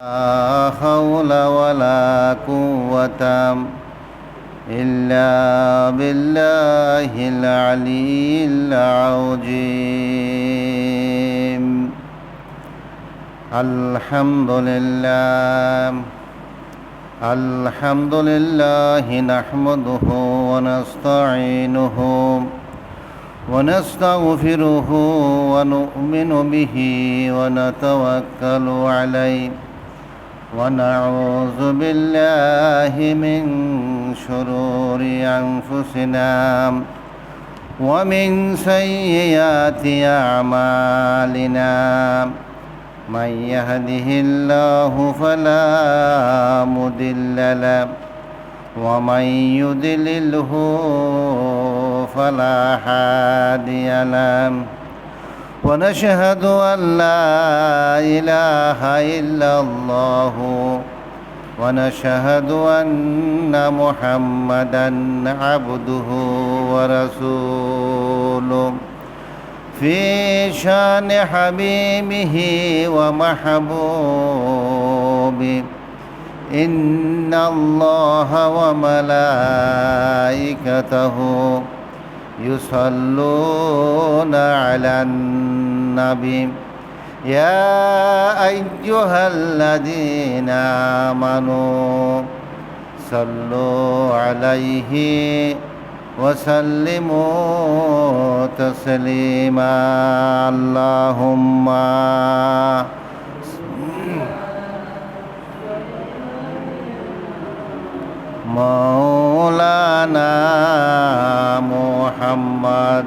لا حول ولا قوة إلا بالله العلي العظيم. الحمد لله نحمده ونستعينه ونستغفره ونؤمن به ونتوكل عليه ونعوذ بالله من شرور أنفسنا ومن سيئات أعمالنا. من يهده الله فلا مضل له ومن يضلله فلا هادي له. ونشهد أن لا إله إلا الله ونشهد أن محمدًا عبده ورسوله في شان حبيبه ومحبوبه. إن الله وملائكته يصلون على النبي يا أيها الذين آمنوا صلوا عليه وسلموا تسليما. اللهم مولانا محمد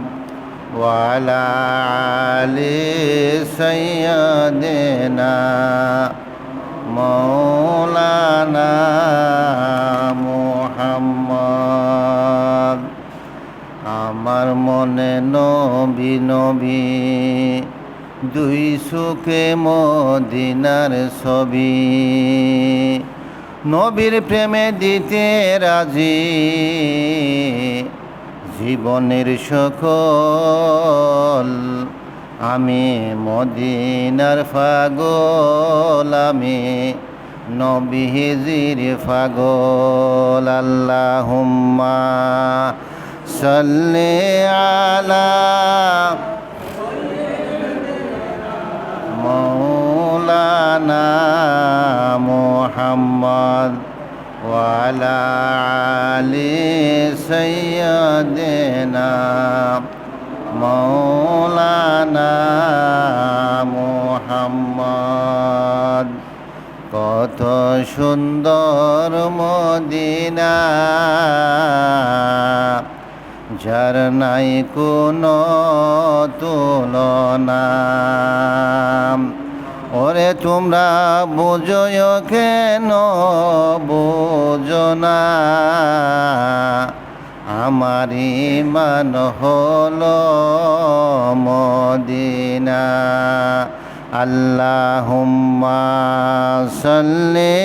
وعلى آل سيدنا مولانا মুহাম্মদ। আমার মনে নবী নবী দুই চোখে মদিনার ছবি, নবীর প্রেমে দিতে রাজি জীবনের সকল। আমি মদিনার পাগল, আমি নবীজির পাগল। আল্লাহুম্মা সাল্লি আলা মৌলানা মুহাম্মদ ওয়ালা আলি সাইয়্যিদিনা মৌলানা মুহাম্মদ। কত সুন্দর মদিনা, যার নাই কোনো তুলনা। ওরে তোমরা বুঝো কেন বুঝো না, আমার ঈমান হলো মদিনা। আল্লাহুম্মা সাল্লি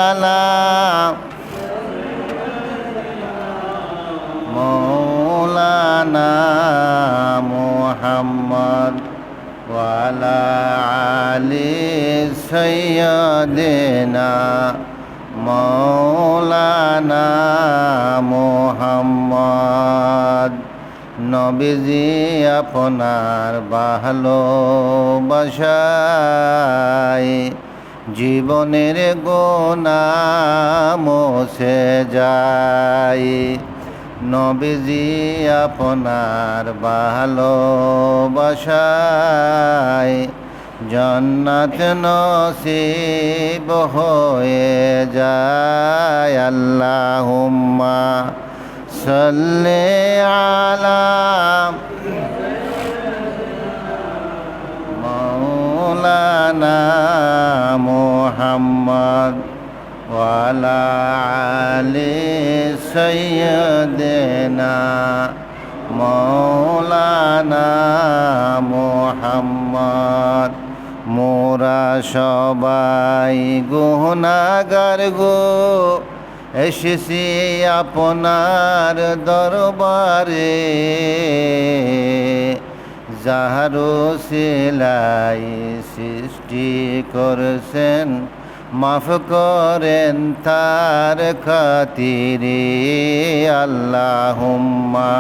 আলা মৌলানা মুহাম্মদ ওয়ালা আলি সাইয়্যিদিনা মৌলানা মুহাম্মদ। নবীজি আপনার ভালোবাসায় জীবনের গুনাহ মুছে যায়। নবীজি আপনার ভালোবাসায় জান্নাত নসিব হয়ে যায়। আল্লাহুম্মা সাল্লি আলা মৌলানা মুহাম্মদ ওয়ালা আলি সাইয়্যিদিনা মৌলানা মুহাম্মদ। মোরা সবাই গুনাহগার গো, এসেছি আপনার দরবারে। যাহার সিলাই সৃষ্টি করছেন মাফ করেন তার খাতিরে আল্লাহুম্মা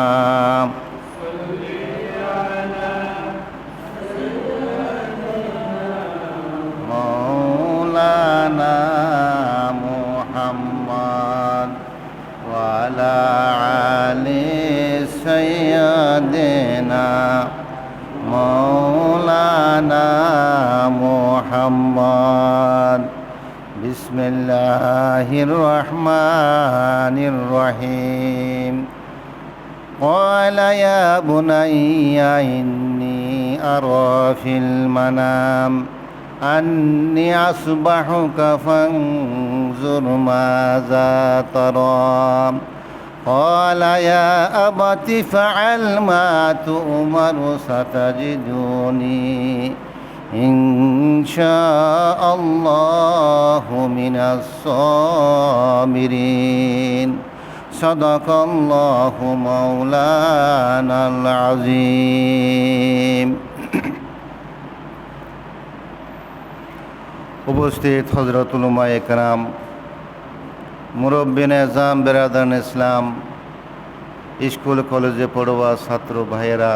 মাওলানা মুহাম্মদ ওয়া আলা আলি সাইয়্যিদিনা মাওলানা মুহাম্মদ বিসমিল্লাহির রহমানির রহিম قال يا بني إني أرى في المنام أني أصبحك فانظر ماذا ترى قال يا أبت فعل ما تؤمر ستجدني إن شاء الله من الصابرين صدق الله مولانا العظيم উপস্থিত হযরতুল উলামায়ে কেরাম, মুরব্বিন এজাম, বেরাদান ইসলাম, স্কুল কলেজে পড়ুয়া ছাত্র ভাইয়েরা,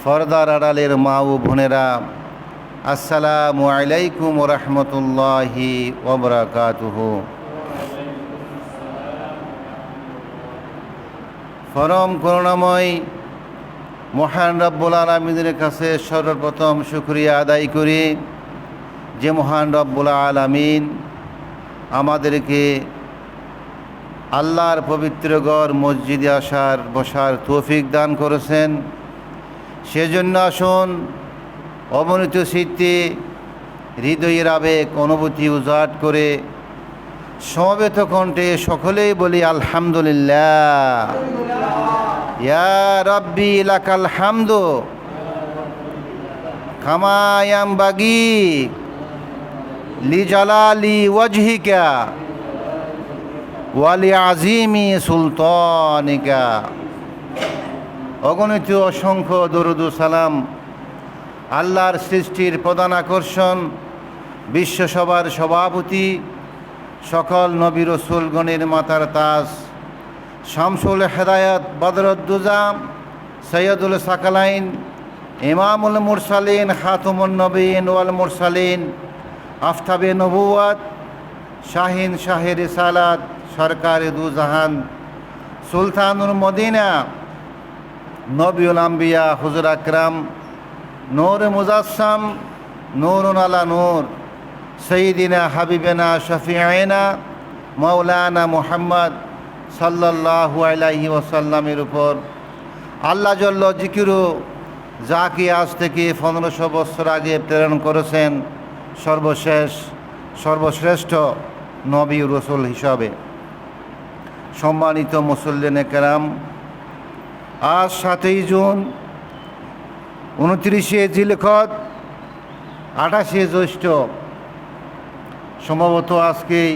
ফরদার আড়ালের মা ও বোনেরা, আসসালামু আলাইকুম ওয়া রাহমাতুল্লাহি ওয়া বারাকাতুহু। পরম করুণাময় মহান রব্বুল আলামিনের কাছে সর্বপ্রথম শুকরিয়া আদায় করি যে মহান রব্বুল আলামিন আমাদেরকে আল্লাহর পবিত্র ঘর মসজিদে বসার তৌফিক দান করেছেন। সেজন্য আসুন অবনীত চিত্তে হৃদয়ের আবেগ অনুভূতি উজাট করে সমবেত কণ্ঠে সকলেই বলি আলহামদুলিল্লাহ। ইয়া রাব্বি লাকাল হামদু কামা ইয়ামবাগি লিজালালি ওয়াজহিকা ওয়া লিআযীমি সুলতানিকা। অগণিত অসংখ্য দরুদ ও সালাম আল্লাহর সৃষ্টির প্রধান আকর্ষণ, বিশ্বসভার সভাপতি, সকল নবী রাসূলগণের মাথার তাজ, শামসুল হেদায়াত বদরুদ্দুজা, সৈয়দুল সাকালাইন, ইমামুল মুরসালিন, খাতুমুন নবীন ওয়াল মুরসালিন, আফতাবে নবুওয়াত, শাহিন শাহে রিসালাত, সরকারে দু জাহান, সুলতানুল মদিনা, নবীউল আম্বিয়া হুজুর আকরাম, নূর মুজাসসাম, নূরুন আলা নূর, সৈয়দিনা হাবিবেনা শফিঈনা মাওলানা মুহাম্মদ সাল্লাল্লাহু আলাইহি ওয়াসাল্লামের উপর আল্লাহ জল্ল জিকিরু যাকে আজ থেকে 1500 বছর আগে প্রেরণ করেছেন সর্বশ্রেষ্ঠ নবী রাসূল হিসাবে। সম্মানিত মুসল্লিনে কেরাম, আজ 7 জুন, 29 জিলকদ, 28 জ্যৈষ্ঠ, সম্ভবত আজকেই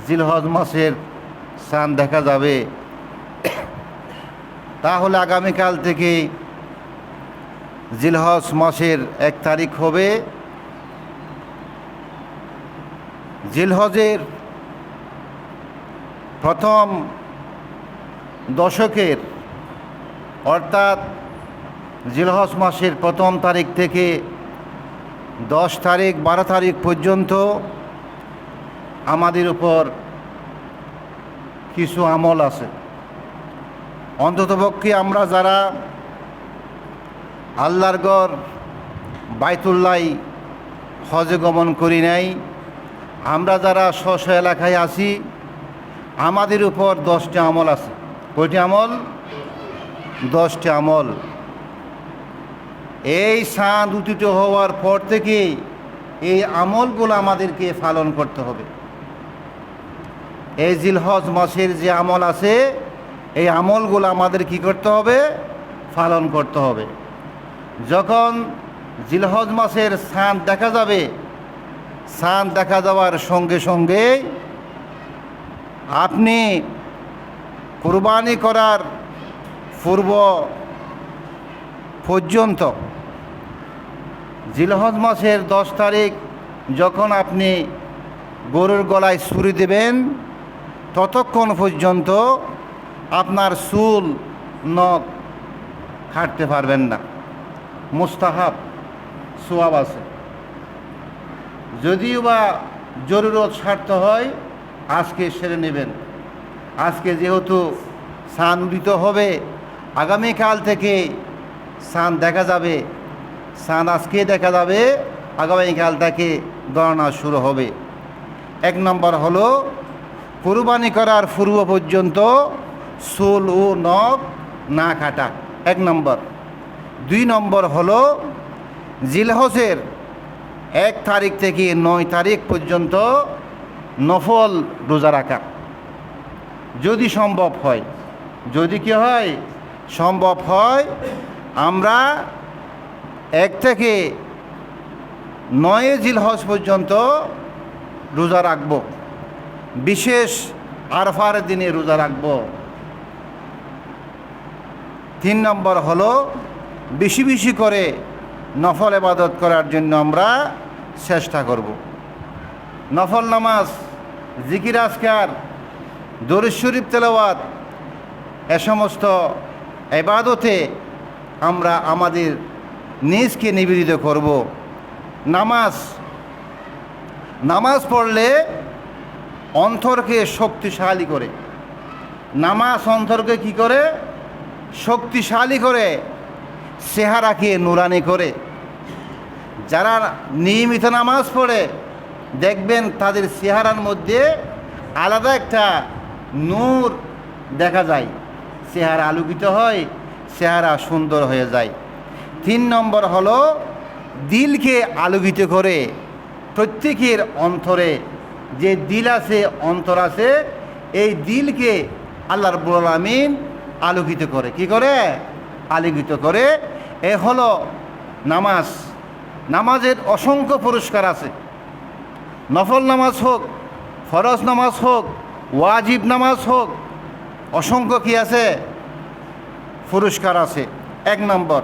জিলহজ মাসের চাঁদ দেখা যাবে। তাহলে আগামীকাল থেকে জিলহজ মাসের 1 তারিখ হবে। জিলহজের প্রথম দশকের অর্থাৎ জিলহজ মাসের প্রথম তারিখ থেকে 10 তারিখ 12 তারিখ পর্যন্ত আমাদের উপর কিছু আমল আছে। অন্ততপক্ষে আমরা যারা আল্লাহর ঘর বাইতুল্লাহ হজে গমন করি নাই, আমরা যারা স্ব এলাকায় আছি, আমাদের উপর 10টি আমল আছে। কয়টি আমল? 10টি আমল। এই চাঁদ উদিত হওয়ার পর থেকে এই আমলগুলো আমাদেরকে পালন করতে হবে। এই জিলহজ মাসের যে আমল আছে, এই আমলগুলো আমাদের কি করতে হবে? পালন করতে হবে। যখন জিলহজ মাসের চাঁদ দেখা যাবে, চাঁদ দেখা যাওয়ার সঙ্গে সঙ্গে আপনি কুরবানি করার পূর্ব পর্যন্ত জিলহজ মাসের 10 তারিখ যখন আপনি গরুর গলায় ছুরি দেবেন ততক্ষণ পর্যন্ত আপনার চুল নখ কাটতে পারবেন না। মুস্তাহাব, সোয়াব আছে। যদিও বা জরুরত স্বার্থ হয় আজকে সেরে নেবেন। আজকে যেহেতু চাঁদ উদিত হবে, আগামীকাল থেকে চাঁদ দেখা যাবে, চাঁদ আজকে দেখা যাবে, আগামীকাল থেকে গণনা শুরু হবে। 1 নম্বর হলো কুরবানি করার পূর্ব পর্যন্ত চুল ও নখ না কাটা, 1 নম্বর। 2 নম্বর হলো জিলহজের 1 তারিখ থেকে 9 তারিখ পর্যন্ত নফল রোজা রাখা, যদি সম্ভব হয়। যদি কি হয়, সম্ভব হয়, আমরা 1 থেকে 9 জিলহজ পর্যন্ত রোজা রাখব, বিশেষ আরফার দিনে রোজা রাখব। 3 নম্বর হলো বেশি বেশি করে নফল ইবাদত করার জন্য আমরা চেষ্টা করব। নফল নামাজ, জিকির আজকার, দরুদ শরীফ তেলাওয়াত, এ সমস্ত ইবাদতে আমরা আমাদের নিজকে নিবেদিত করব। নামাজ পড়লে অন্তরকে শক্তিশালী করে। নামাজ অন্তরকে কি করে? শক্তিশালী করে, চেহারাকে নুরানি করে। যারা নিয়মিত নামাজ পড়ে দেখবেন তাদের চেহারার মধ্যে আলাদা একটা নূর দেখা যায়, চেহারা আলোকিত হয়, চেহারা সুন্দর হয়ে যায়। 3 নম্বর হলো দিলকে আলোকিত করে। প্রত্যেকের অন্তরে যে দিল আছে, অন্তর আছে, এই দিলকে আল্লাহ রাব্বুল আলামিন আলোকিত করে। কি করে? আলোকিত করে। এ হলো নামাজ। নামাজের অসংখ্য পুরস্কার আছে। নফল নামাজ হোক, ফরজ নামাজ হোক, ওয়াজিব নামাজ হোক, অসংখ্য কি আছে? পুরস্কার আছে। 1 নম্বর,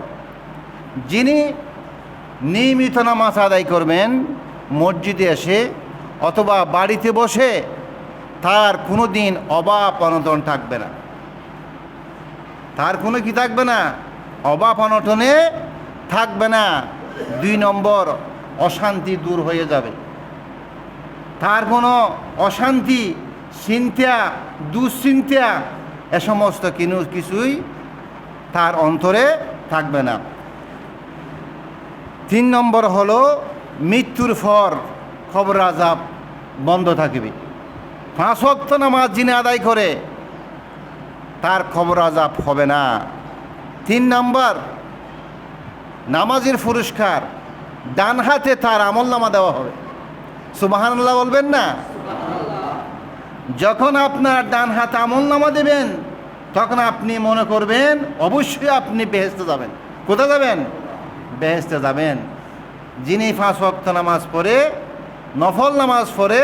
যিনি নিয়মিত নামাজ আদায় করবেন মসজিদে এসে অথবা বাড়িতে বসে, তার কোনো দিন অভাব অনটন থাকবে না। তার কোনো কি থাকবে না? অভাব অনটনে থাকবে না। 2 নম্বর, অশান্তি দূর হয়ে যাবে। তার কোনো অশান্তি, চিন্তা, দুশ্চিন্তা, এ সমস্ত কিছুই তার অন্তরে থাকবে না। 3 নম্বর হলো মৃত্যুর পর কবর আযাব বন্ধ থাকবে। 5 ওয়াক্ত নামাজ যিনি আদায় করে তার কবর আযাব হবে না। 3 নম্বর, নামাজের পুরস্কার ডান হাতে তার আমলনামা দেওয়া হবে। সুবহানাল্লাহ বলবেন না? যখন আপনার ডান হাতে আমলনামা দেবেন তখন আপনি মনে করবেন অবশ্যই আপনি বেহেশতে যাবেন। কোথায় যাবেন? বেহেশতে যাবেন। যিনি 5 ওয়াক্ত নামাজ পড়ে, নফল নামাজ পড়ে,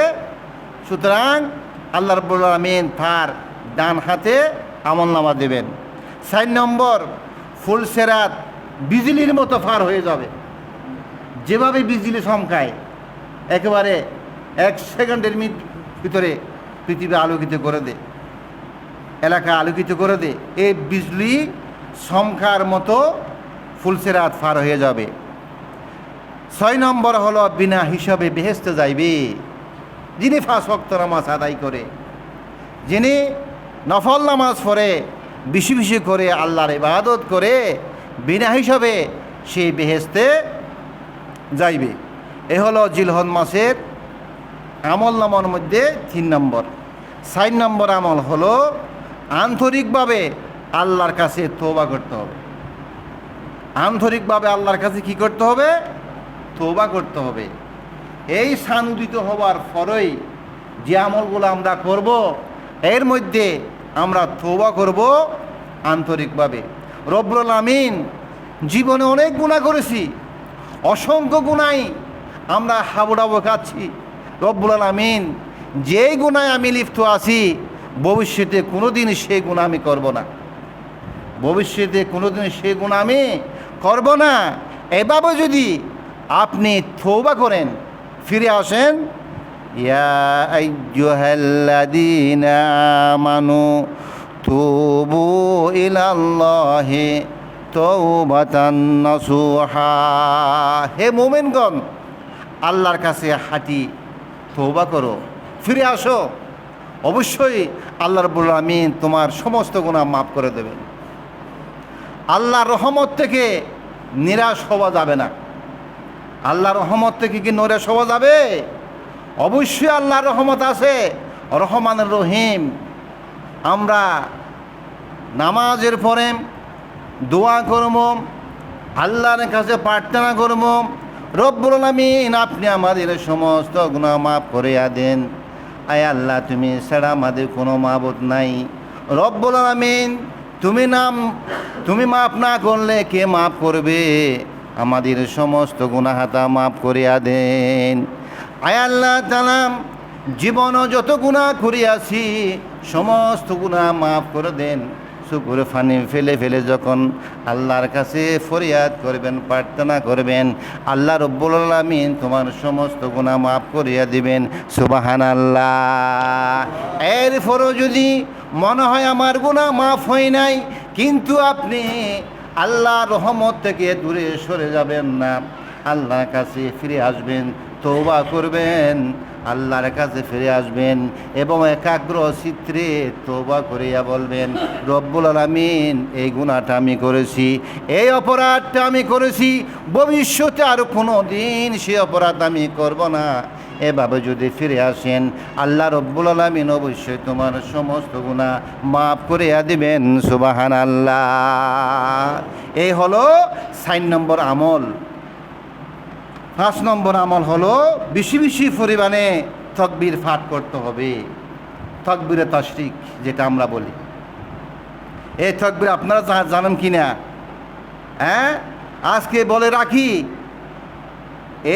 সুতরাং আল্লাহ রাব্বুল আলামিন তার ডান হাতে আমলনামা দেবেন। 4 নম্বর, ফুলসেরাত বিজলির মতো পার হয়ে যাবে। যেভাবে বিজলি চমকায়, একেবারে 1 সেকেন্ডের ভিতরে পৃথিবী আলোকিত করে দে, এলাকা আলোকিত করে দে, এই বিজলি চমকার মতো ফুলসেরাত পার হয়ে যাবে। 6 নম্বর হলো বিনা হিসাবে বেহেশতে যাইবে যিনি 5 ওয়াক্ত নামাজ আদায় করে, যিনি নফল নামাজ পড়ে, বেশি বেশি করে আল্লাহর ইবাদত করে, বিনা হিসাবে সে বেহেশতে যাইবে। এ হলো জিলহজ মাসের আমল নামার মধ্যে 3 নম্বর। 4 নম্বর আমল হলো আন্তরিকভাবে আল্লাহর কাছে তওবা করতে হবে। আন্তরিকভাবে আল্লাহর কাছে কি করতে হবে? তওবা করতে হবে। এই সানুদিত হওয়ার পরেই যে আমলগুলো আমরা করব, এর মধ্যে আমরা তওবা করব আন্তরিকভাবে। রব্বুল আলামিন জীবনে অনেক গুনাহ করেছি, অসংখ্য গুনাহ আমরা হাবুডাবু খাচ্ছি। রব্বুল আলামিন যেই গুনায় আমি লিপ্ত আছি, ভবিষ্যতে কোনো দিন সেই গুনাহ আমি করব না। ভবিষ্যতে কোনো দিন সেই গুনাহ আমি করব না। এভাবে যদি আপনি তওবা করেন, ফিরে আসেন, ইয়া আইয়ুহাল্লাযীনা আমানু তুবু ইলাল্লাহি তাওবাতান নাসুহা। হে মুমিনগণ, আল্লাহর কাছে হাঁটি তওবা করো, ফিরে আসো। অবশ্যই আল্লাহ রাব্বুল আমিন তোমার সমস্ত গুনাহ মাফ করে দেবেন। আল্লাহর রহমত থেকে নিরাশ হওয়া যাবে না। আল্লাহর রহমত থেকে কি নিরাশ হওয়া যাবে? অবশ্যই আল্লাহর রহমত আছে, রহমানুর রহিম। আমরা নামাজের পরে দোয়া করব, আল্লাহর কাছে প্রার্থনা করব, রব্বুল আমিন আপনি আমাদের সমস্ত গুনাহ মাফ করিয়া দেন। আয় আল্লাহ, তুমি ছাড়া আমাদের কোনো মাবুদ নাই। রব্বুল আমিন তুমি মাফ না করলে কে মাফ করবে? আমাদের সমস্ত গুনাহাতা মাফ করিয়া দেন। আয় আল্লাহ তাআলা, জীবনও যত গুনাহ করিয়াছি সমস্ত গুনাহ মাফ করে দেন। চোখের পানি ফেলে ফেলে যখন আল্লাহর কাছে ফরিয়াদ করবেন, প্রার্থনা করবেন, আল্লাহ রব্বুল আমিন তোমার সমস্ত গুনাহ মাফ করিয়া দিবেন। সুবহানাল্লাহ। এরপরও যদি মনে হয় আমার গুনাহ মাফ হয় নাই, কিন্তু আপনি আল্লাহর রহমত থেকে দূরে সরে যাবেন না, আল্লাহর কাছে ফিরে আসবেন, তওবা করবেন, আল্লাহর কাছে ফিরে আসবেন এবং একাগ্র চিত্রে তওবা করিয়া বলবেন, রব্বুল আমিন এই গুনাহটা আমি করেছি, এই অপরাধটা আমি করেছি, ভবিষ্যতে আর কোনো দিন সে অপরাধ আমি করব না। এভাবে যদি ফিরে আসেন, আল্লাহ রব্বুল আমিন অবশ্যই তোমার সমস্ত গুনাহ মাফ করিয়া দিবেন। সুবহানাল্লাহ। এই হলো 4 নম্বর আমল। 5 নম্বর আমল হলো বেশি বেশি পরিমাণে তাকবীর পাঠ করতে হবে। তাকবীরে তাশরিক যেটা আমরা বলি, এই তাকবীর আপনারা জানেন কি না? হ্যাঁ, আজকে বলে রাখি,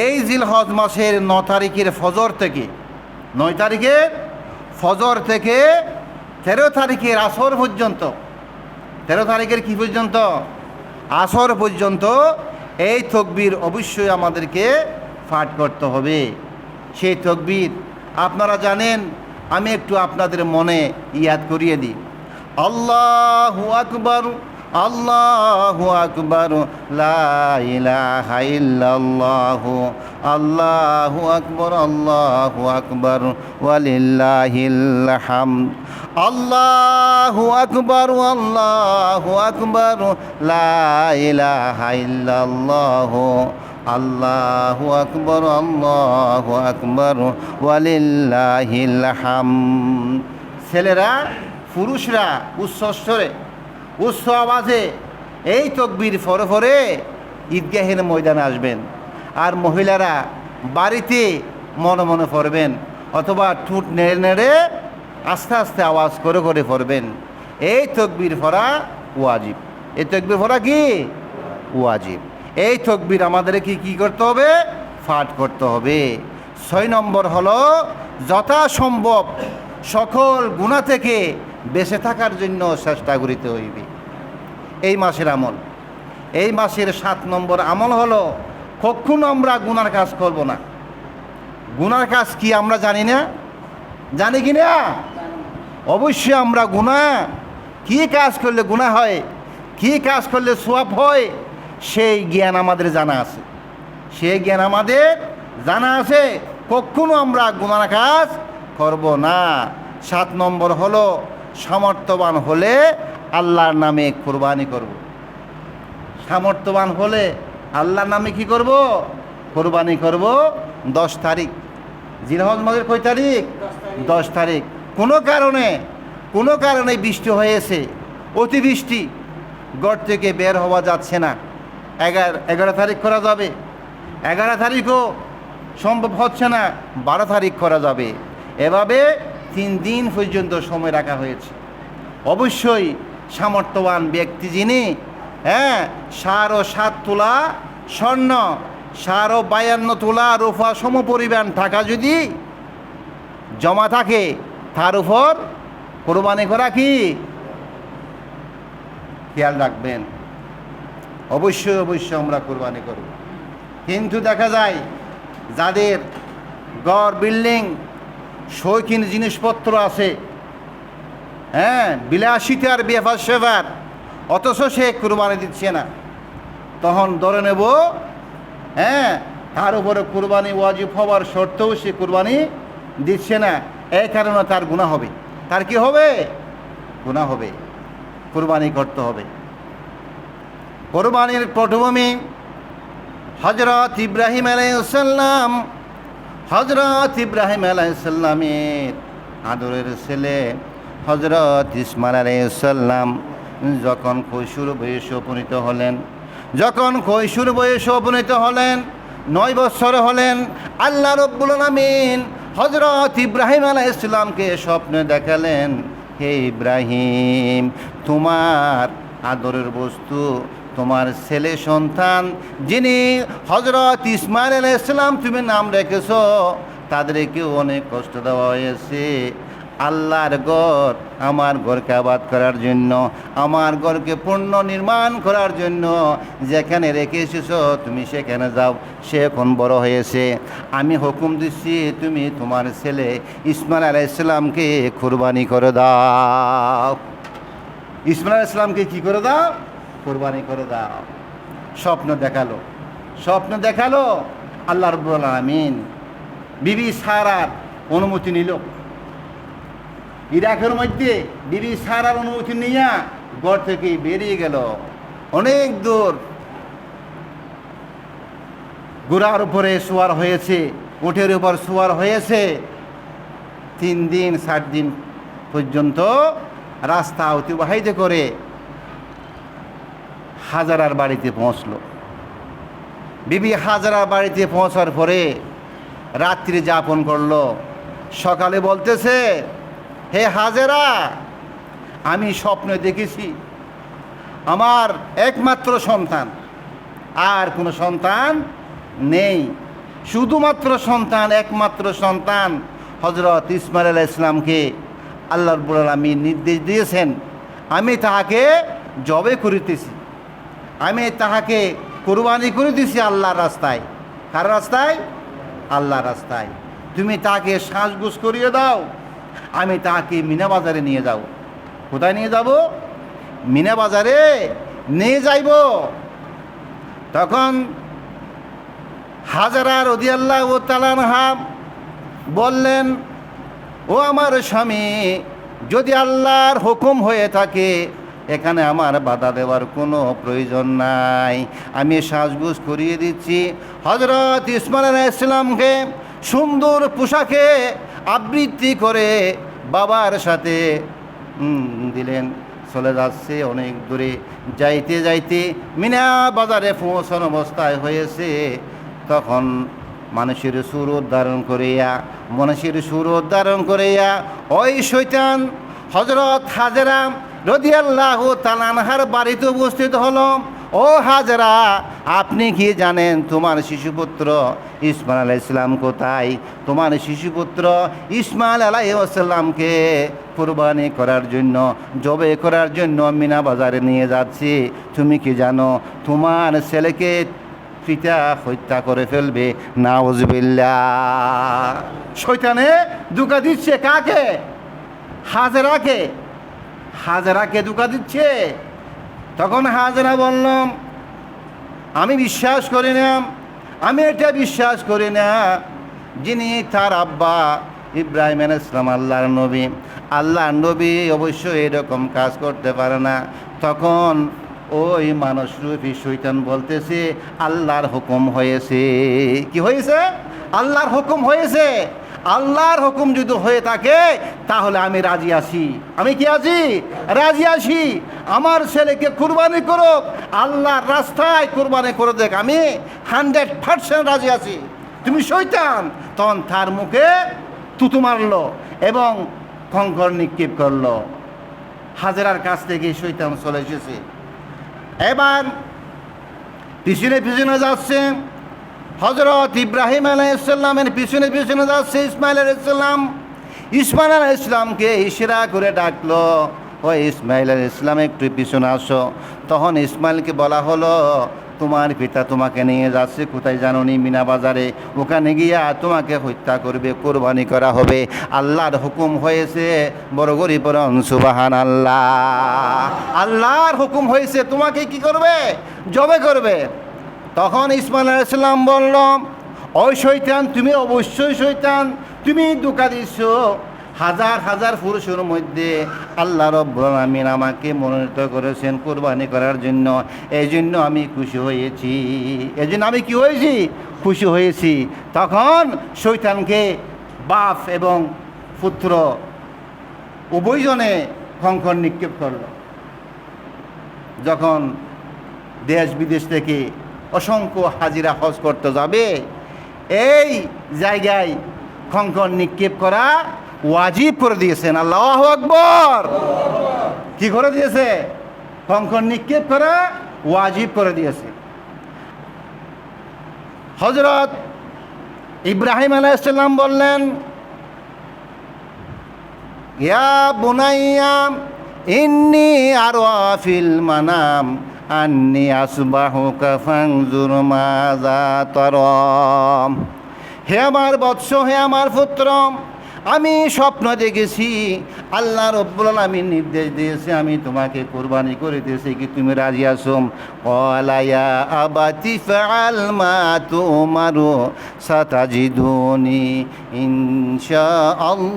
এই জিলহজ মাসের 9 তারিখের ফজর থেকে 9 তারিখের ফজর থেকে 13 তারিখের আসর পর্যন্ত, 13 তারিখের কি পর্যন্ত? আসর পর্যন্ত এই তাকবীর অবশ্যই আমাদেরকে পাঠ করতে হবে। সেই তাকবীর আপনারা জানেন, আমি একটু আপনাদের মনে ইয়াদ করিয়ে দিই। আল্লাহু আকবার, আল্লাহু আকবার, লা ইলাহা ইল্লাল্লাহু, আল্লাহু আকবার, আল্লাহু আকবার, ওয়ালিল্লাহিল হামদ। আল্লাহু আকবার, আল্লাহু আকবার, লা ইলাহা ইল্লাল্লাহু, আল্লাহু আকবার, আল্লাহু আকবার, ওয়ালিল্লাহিল হামদ। ছেলেরা পুরুষরা উচ্চস্বরে উচ্চ আওয়াজে এই তাকবীর পরে পরে ঈদগাহের ময়দানে আসবেন, আর মহিলারা বাড়িতে মনে মনে পড়বেন অথবা ঠোঁট নেড়ে নেড়ে আস্তে আস্তে আওয়াজ করে করে পড়বেন। এই তাকবীর পড়া ওয়াজিব। এই তাকবীর পড়া কি ওয়াজিব। এই তাকবীর আমাদেরকে কি করতে হবে? পাঠ করতে হবে। 6 নম্বর হলো যথাসম্ভব সকল গুনাহ থেকে বেঁচে থাকার জন্য চেষ্টা করিতে হইবে। এই মাসের আমল, এই মাসের 7 নম্বর আমল হলো কখনো আমরা গুনার কাজ করব না। গুনার কাজ কি আমরা জানি না? জানি কি না? অবশ্যই আমরা গুনাহ, কি কাজ করলে গুনাহ হয়, কি কাজ করলে সওয়াব হয়, সেই জ্ঞান আমাদের জানা আছে। সেই জ্ঞান আমাদের জানা আছে। কখনো আমরা গুনার কাজ করব না। 7 নম্বর হলো সামর্থ্যবান হলে আল্লাহর নামে কোরবানি করব। সামর্থ্যবান হলে আল্লাহর নামে কি করব? কোরবানি করব। 10 তারিখ জিলহজ মাসের কয় তারিখ? 10 তারিখ। কোনো কারণে বৃষ্টি হয়েছে, অতিবৃষ্টি, ঘর থেকে বের হওয়া যাচ্ছে না, 11 তারিখ করা যাবে। 11 তারিখও সম্ভব হচ্ছে না, 12 তারিখ করা যাবে। এভাবে 3 দিন পর্যন্ত সময় রাখা হয়েছে। অবশ্যই সামর্থ্যবান ব্যক্তি যিনি, 7.5 তোলা স্বর্ণ, 52 তোলা রূপা সমপরিমাণ টাকা যদি জমা থাকে, তার উপর কোরবানি করা কি খেয়াল রাখবেন। অবশ্যই আমরা কোরবানি করব। কিন্তু দেখা যায় যাদের ঘর বিল্ডিং শৌখিন জিনিসপত্র আছে, হ্যাঁ, বিলাসিতার ব্যাপার সেবার, অথচ সে কুরবানি দিচ্ছে না। তখন ধরে নেব, হ্যাঁ, তার উপরে কুরবানি ওয়াজিব হওয়ার সত্ত্বেও সে কুরবানি দিচ্ছে না, এই কারণে তার গুনাহ হবে। তার কি হবে? গুনাহ হবে। কুরবানি করতে হবে। কুরবানির পটভূমি হযরত ইব্রাহিম আলাইহিস সালাম। হযরত ইব্রাহিম আলাইহিস সালামের আদরের ছেলে হযরত ইসমাইল আলাইহিস সালাম যখন কৈশোর বয়সে উপনীত হলেন, 9 বছর হলেন, আল্লাহ রাব্বুল আলামিন হযরত ইব্রাহিম আলাইহিস সালামকে স্বপ্নে দেখালেন, হে ইব্রাহিম, তোমার আদরের বস্তু, তোমার ছেলে সন্তান যিনি হযরত ইসমাইল আলাইহিস সালাম তুমি নাম রেখেছো, তাদেরকে অনেক কষ্ট দেওয়া হয়েছে। আল্লাহর ঘর, আমার ঘরকে আবাদ করার জন্য, আমার ঘরকে পূর্ণ নির্মাণ করার জন্য যেখানে রেখে এসেছো তুমি সেখানে যাও। সে এখন বড় হয়েছে, আমি হুকুম দিচ্ছি তুমি তোমার ছেলে ইসমাইল আলাইহিস সালামকে কুরবানি করে দাও। ইসমাইল আলাইহিস সালামকে কি করে দাও? কুরবানি করে দাও। স্বপ্ন দেখালো আল্লাহ রাব্বুল আলামিন। বিবি সারার অনুমতি নিল। ইরাকের মধ্যে বিবি সারার অনুমতি নিয়ে ঘর থেকে বেরিয়ে গেল অনেক দূর। ঘোড়ার উপরে সওয়ার হয়েছে, উটের উপর সওয়ার হয়েছে। 3 দিন 4 দিন পর্যন্ত রাস্তা অতিবাহিত করে হাজারার বাড়িতে পৌঁছল। বিবি হাজারার বাড়িতে পৌঁছার পরে রাত্রি যাপন করলো। সকালে বলতেছে, হে হাজেরা, আমি স্বপ্নে দেখেছি আমার একমাত্র সন্তান, আর কোনো সন্তান নেই, শুধুমাত্র সন্তান, একমাত্র সন্তান হযরত ইসমাইল আলাইহিস সালামকে আল্লাহ রাব্বুল আলামিন নির্দেশ দিয়েছেন, আমি তাহাকে জবে করিতেছি, আমি তাহাকে কুরবানি করে দিছি আল্লাহর রাস্তায়। কার রাস্তায়? আল্লাহর রাস্তায়। তুমি তাকে সাজগোজ করিয়ে দাও, আমি তাকে মিনা বাজারে নিয়ে যাব। কোথায় নিয়ে যাব? মিনা বাজারে নিয়ে যাইব। তখন হাজরা রাদিয়াল্লাহু তাআলা আনহা বললেন, ও আমার স্বামী, যদি আল্লাহর হুকুম হয়ে থাকে এখানে আমার বাধা দেওয়ার কোনো প্রয়োজন নাই, আমি সাজগোজ করিয়ে দিচ্ছি। হযরত ইসমাইল আলাইহিস সালামকে সুন্দর পোশাকে আবৃত্তি করে বাবার সাথে দিলেন। চলে যাচ্ছে অনেক দূরে। যাইতে যাইতে মিনা বাজারে পৌঁছানো অবস্থায় হয়েছে। তখন মানুষের সুরত ধারণ করিয়া ওই শয়তান হযরত হাজেরা রাদিয়াল্লাহু তাআলা আনহার বাড়িতে উপস্থিত হলো। ও হাজেরা, আপনি কি জানেন তোমার শিশুপুত্র ইসমাইল আলাইহিস সালাম কোথায়? তোমার শিশুপুত্র ইসমাইল আলাইহিস সালামকে কুরবানি করার জন্য, জবে করার জন্য মিনা বাজারে নিয়ে যাচ্ছি। তুমি কি জানো তোমার ছেলেকে পিতা হত্যা করে ফেলবে? নাউজুবিল্লাহ। শয়তানে ধোঁকা দিচ্ছে কাকে? হাজেরাকে ধোঁকা দিচ্ছে। তখন হাজেরা বলল, আমি এটা বিশ্বাস করি না, যিনি তার আব্বা ইব্রাহিম আলাইহিস সালাম আল্লাহর নবী অবশ্যই এরকম কাজ করতে পারে না। তখন ওই মানুষরূপী শয়তান বলতেছে, আল্লাহর হুকুম হয়েছে। কি হয়েছে? আল্লাহর হুকুম হয়েছে। আল্লাহর হুকুম যদি হয়ে থাকে তাহলে আমি রাজি আছি। আমি কি আছি? রাজি আছি। আমার ছেলেকে কুরবানি করুক, আল্লাহর রাস্তায় কুরবানি করে দেখ, আমি 100% রাজি আছি। তুমি শয়তান। তখন তার মুখে তুতু মারলো এবং কঙ্কর নিক্ষেপ করলো। হাজেরার কাছ থেকে শয়তান চলে এসেছে। এবার পিছনে যাচ্ছে হযরত ইব্রাহিম আলাইহিস সালামের পিছনে যাচ্ছে ইসমাইল আলাইহিস সালাম। ইসমাইল আলাইহিস সালামকে ইশারা করে ডাকলো, ও ইসমাইল আলাইহিস সালাম একটু পিছনে আসো। তখন ইসমাইলকে বলা হলো, তোমার পিতা তোমাকে নিয়ে যাচ্ছে কোথায় জানো নি? মিনা বাজারে। ওখানে গিয়া তোমাকে হত্যা করবে, কোরবানি করা হবে। আল্লাহর হুকুম হয়েছে, বড় গরি পড়ন সুবহানাল্লাহ। আল্লাহর হুকুম হয়েছে তোমাকে কি করবে? জবে করবে। তখন ইসমাইল আলাইহিস সালাম বলল, ওই শয়তান, তুমি অবশ্যই শয়তান, তুমি ধোঁকা দিচ্ছ। হাজার হাজার পুরুষের মধ্যে আল্লাহ রাব্বুল আলামিন আমাকে মনোনীত করেছেন কোরবানি করার জন্য। এই জন্য আমি খুশি হয়েছি, এই জন্য আমি কি হয়েছি? খুশি হয়েছি। তখন শয়তানকে বাপ এবং পুত্র উভয়জনে খঙ্কর নিক্ষেপ করল। যখন দেশ বিদেশ থেকে অসংখ্য হাজিরা হজ করতে যাবে, এই জায়গায় খঙ্কর নিক্ষেপ করা ওয়াজিব করে দিয়েছেন। আল্লাহু আকবার। কি করে দিয়েছে? খঙ্কর নিক্ষেপ করা ওয়াজিব করে দিয়েছে। হযরত ইব্রাহিম আলাইহিস সালাম বললেন, ইয়া বুনাইয়া ইন্নী আরা ফিল মানাম আন্নী আসবাহুকা ফানজুর মাযা তারাম। হে আমার বৎস, হে আমার পুত্র, আমি স্বপ্ন দেখেছি, আল্লাহ রাব্বুল আলামিন নির্দেশ দিয়েছে আমি তোমাকে কোরবানি করে দিয়েছি, কি তুমি রাজি আছো? ক্বালা ইয়া আবাতি ফাআল মা তুমারু সাতাজিদুনি ইনশাআল্লাহু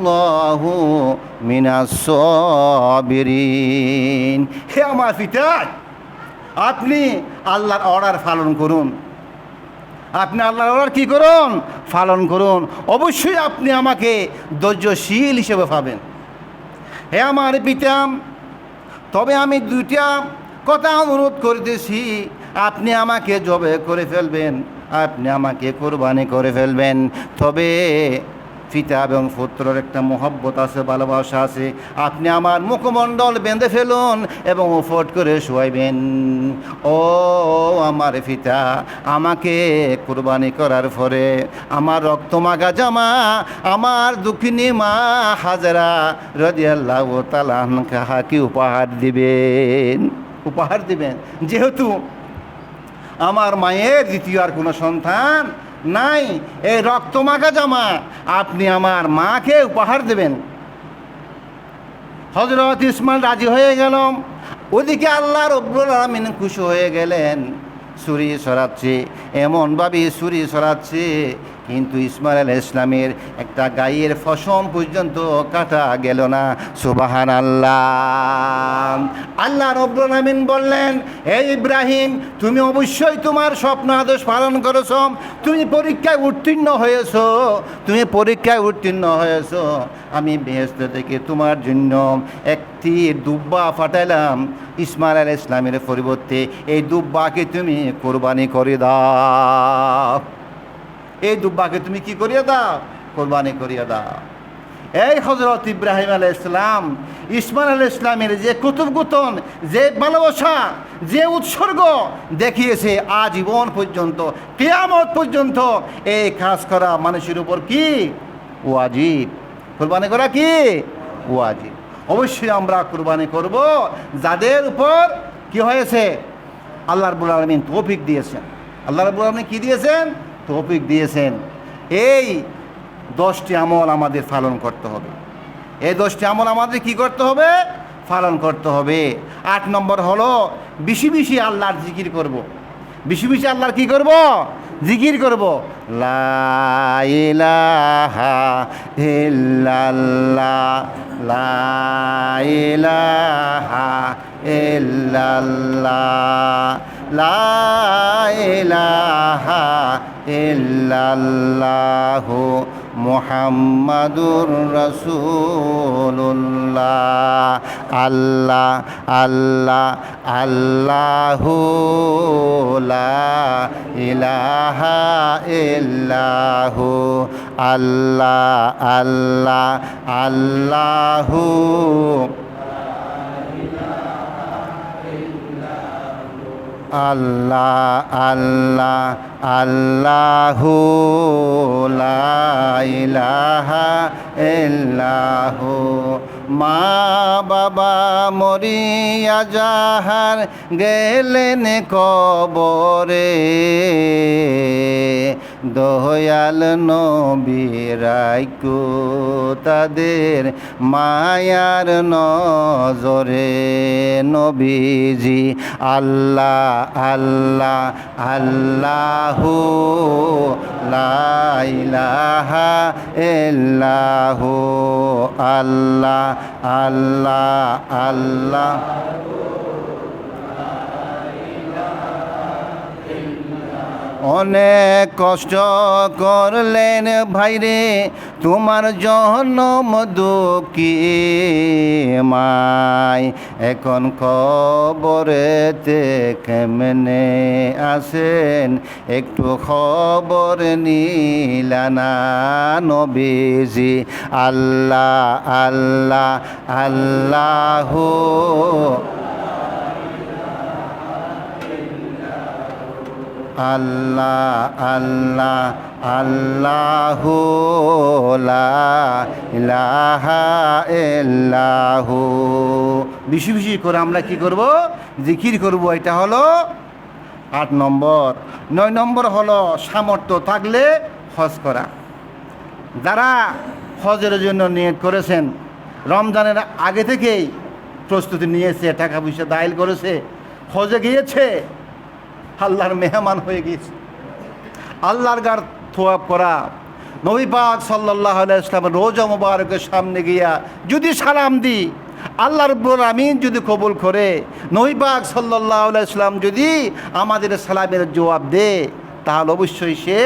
মিনাস সাবিরিন। হে আমার পিতা, আপনি আল্লাহর অর্ডার পালন করুন, আপনি আল্লাহর অর্ডার কী করুন? পালন করুন। অবশ্যই আপনি আমাকে ধৈর্যশীল হিসেবে পাবেন। হে আমার পিতা, তবে আমি দুইটা কথা অনুরোধ করতেছি, আপনি আমাকে জবে করে ফেলবেন, আপনি আমাকে কোরবানি করে ফেলবেন। তবে পিতা এবং পুত্রের একটা মহব্বত আছে, ভালোবাসা আছে। আপনি আমার মুখমণ্ডল বেঁধে ফেলুন এবং ফট করে শোয়াইবেন। ও আমার পিতা, আমাকে কুরবানি করার পরে আমার রক্তমাখা জামা আমার দুঃখিনী মা হাজেরা রাদিয়াল্লাহু তাআলা আনহাকে উপহার দিবেন, উপহার দিবেন। যেহেতু আমার মায়ের দ্বিতীয় আর কোনো সন্তান নাই, এই রক্তমাখা জামা আপনি আমার মাকে উপহার দেবেন। হযরত ইসমাইল রাজি হয়ে গেল। ওদিকে আল্লাহ রাব্বুল আলামিন খুশি হয়ে গেলেন। ছুরি সরাচ্ছে, এমনভাবে ছুরি সরাচ্ছে, কিন্তু ইসমাইল আলাইহিস সালামের একটা গায়ের পশম পর্যন্ত কাটা গেল না। সুবহানাল্লাহ। আল্লাহ রাব্বুল আলামিন বললেন, হে ইব্রাহিম, তুমি অবশ্যই তোমার স্বপ্ন আদেশ পালন করেছ, তুমি পরীক্ষায় উত্তীর্ণ হয়েছ, তুমি পরীক্ষায় উত্তীর্ণ হয়েছ। আমি বেহেশত থেকে তোমার জন্য একটি দুব্বা পাঠাইলাম। ইসমাইল আলাইহিস সালামের পরিবর্তে এই দুব্বাকে তুমি কোরবানি করে দাও, এই দুব্বাকে তুমি কি করিয়ে দাও? কোরবানি করিয়ে দাও। এই হযরত ইব্রাহিম আলাইহিস সালাম ইসমাইল আলাইহিস সালামের যে কুতুবগুতন, যে ভালোবাসা, যে উৎসর্গ দেখিয়েছে আজীবন পর্যন্ত, কিয়ামত পর্যন্ত, এই কাজ করা মানুষের উপর কি ওয়াজিব। কোরবানি করা কি ওয়াজিব। অবশ্যই আমরা কোরবানি করব যাদের উপর কি হয়েছে? আল্লাহ রাব্বুল আলামিন তৌফিক দিয়েছেন। আল্লাহ রাব্বুল আলামিন কি দিয়েছেন? তৌফিক দিয়েছেন। এই 10টি আমল আমাদের পালন করতে হবে। এই 10টি আমল আমাদের কি করতে হবে? পালন করতে হবে। 8 নম্বর হলো বেশি বেশি আল্লাহর জিকির করব। বেশি বেশি আল্লাহর কি করব? জিকির করব। লা ইলাহা ইল্লাল্লাহ, লা ইলাহা ইল্লাল্লাহ, লা ইলাহা ইল্লাল্লাহু মুহাম্মাদুর রাসূলুল্লাহ। আল্লাহ আল্লাহ আল্লাহু লা ইলাহা ইল্লাহু, আল্লাহ আল্লাহ আল্লাহু। আল্লাহ আল্লাহ আল্লাহু লা ইলাহা ইল্লাহু মা বাবা মরিয়া যাহার গেলেন কবরে দয়াল নবী রাখো তাদের মায়ার নজরে নবীজি আল্লাহ আল্লাহ আল্লাহু লা ইলাহা ইল্লাহু আল্লাহ আল্লাহ আল্লাহ অনেক কষ্ট করলেন ভাইরে তোমার জনম দুঃখী মায় এখন কবরেতে কেমনে আসেন একটু খবর নিলানা নবীজি আল্লাহ আল্লাহ আল্লাহু আল্লাহ আল্লাহ আল্লাহু লা ইলাহা ইল্লাহু বেশি বেশি করে আমরা কি করব জিকির করব এটা হলো 8 নম্বর 9 নম্বর হলো সামর্থ্য থাকলে হজ করা যারা হজের জন্য নিয়ত করেছেন রমজানের আগে থেকেই প্রস্তুতি নিয়েছে টাকা পয়সা দায়ের করেছে হজে গিয়েছে আল্লাহর মেহমান হয়ে গেছে আল্লাহর গার থোয়াব করা নবী পাক সাল্লাল্লাহু আলাইহি ওয়াসাল্লামের রোজা মুবারকের সামনে গিয়া যদি সালাম দি আল্লাহ রাব্বুল আমিন যদি কবুল করে নবী পাক সাল্লাল্লাহু আলাইহি ওয়াসাল্লাম যদি আমাদের সালামের জবাব দে তাহলে অবশ্যই সে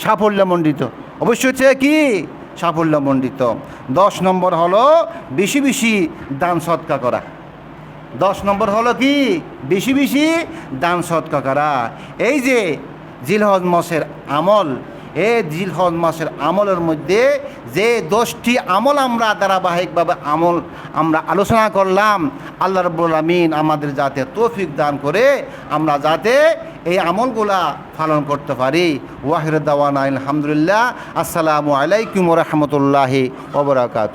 সাফল্যমণ্ডিত অবশ্যই সে কি সাফল্যমণ্ডিত 10 নম্বর হলো বেশি বেশি দান সদকা করা 10 নম্বর হলো কি বেশি বেশি দান সদকা করা এই যে জিলহজ মাসের আমল এই জিলহজ মাসের আমলের মধ্যে যে 10টি আমল আমরা ধারাবাহিকভাবে আমল আমরা আলোচনা করলাম আল্লাহ রাব্বুল আমিন আমাদের যাতে তৌফিক দান করে আমরা যাতে এই আমলগুলা পালন করতে পারি ওয়াহির দাওয়ানা আলহামদুলিল্লাহ আসসালামু আলাইকুম ওয়া রাহমাতুল্লাহি ওয়া বারাকাতুহু